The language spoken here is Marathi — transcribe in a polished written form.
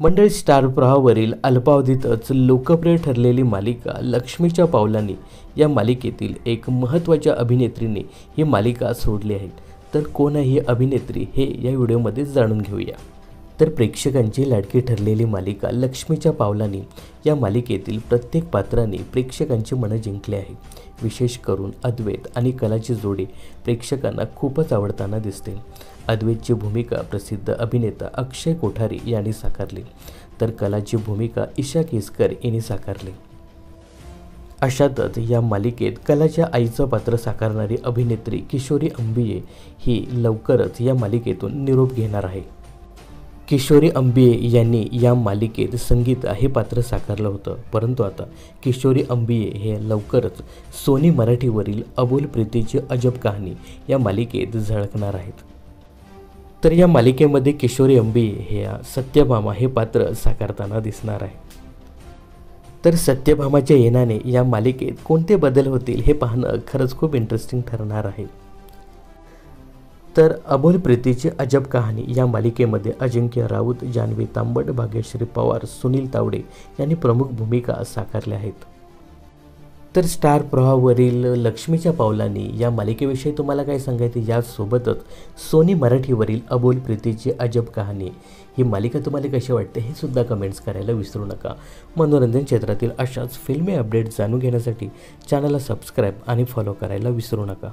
मंडळी, स्टार प्रवाहावरील अल्पावधीतच लोकप्रिय ठरलेली मालिका लक्ष्मीच्या पावलांनी या मालिकेतील एक महत्त्वाच्या अभिनेत्रीने ही मालिका सोडली आहे. तर कोण आहे ही अभिनेत्री हे या व्हिडिओमध्ये जाणून घेऊया. तर प्रेक्षकांची लाडकी ठरलेली मालिका लक्ष्मीच्या पावलांनी या मालिकेतील प्रत्येक पात्राने प्रेक्षकांची मनं जिंकली आहे. विशेष करून अद्वैत आणि कलाची जोडी प्रेक्षकांना खूपच आवडताना दिसते. अद्वैतची भूमिका प्रसिद्ध अभिनेता अक्षय कोठारी यांनी साकारली, तर कलाची भूमिका ईशा केसकर यांनी साकारली. अशातच या मालिकेत कलाच्या आईचं पात्र साकारणारी अभिनेत्री किशोरी अंबिये ही लवकरच या मालिकेतून निरोप घेणार आहे. किशोरी अंबिये यांनी या मालिकेत संगीता हे पात्र साकारलं होतं, परंतु आता किशोरी अंबिये हे लवकरच सोनी मराठीवरील अबोल प्रीतीची अजब कहाणी या मालिकेत झळकणार आहेत. तर या मालिकेमध्ये किशोरी अंबिये हे सत्यभामा हे पात्र साकारताना दिसणार आहे. तर सत्यभामाच्या येण्याने या मालिकेत कोणते बदल होतील हे पाहणं खरंच खूप इंटरेस्टिंग ठरणार आहे. तर अबोल प्रीतीची अजब कहाणी या मालिकेमध्ये अजिंक्य राऊत, जान्हवी तांबट, भाग्यश्री पवार, सुनील तावडे यांनी प्रमुख भूमिका साकारल्या आहेत. तर स्टार प्रवाहावरील लक्ष्मीच्या पावलांनी या मालिकेविषयी तुम्हाला काय सांगायचे, यासोबतच सोनी मराठीवरील अबोल प्रीतीची अजब कहाणी ही मालिका तुम्हाला कशी वाटते हे सुद्धा कमेंट्स करायला विसरू नका. मनोरंजन क्षेत्रातील अशाच फिल्मी अपडेट जाणून घेण्यासाठी चॅनलला सबस्क्राईब आणि फॉलो करायला विसरू नका.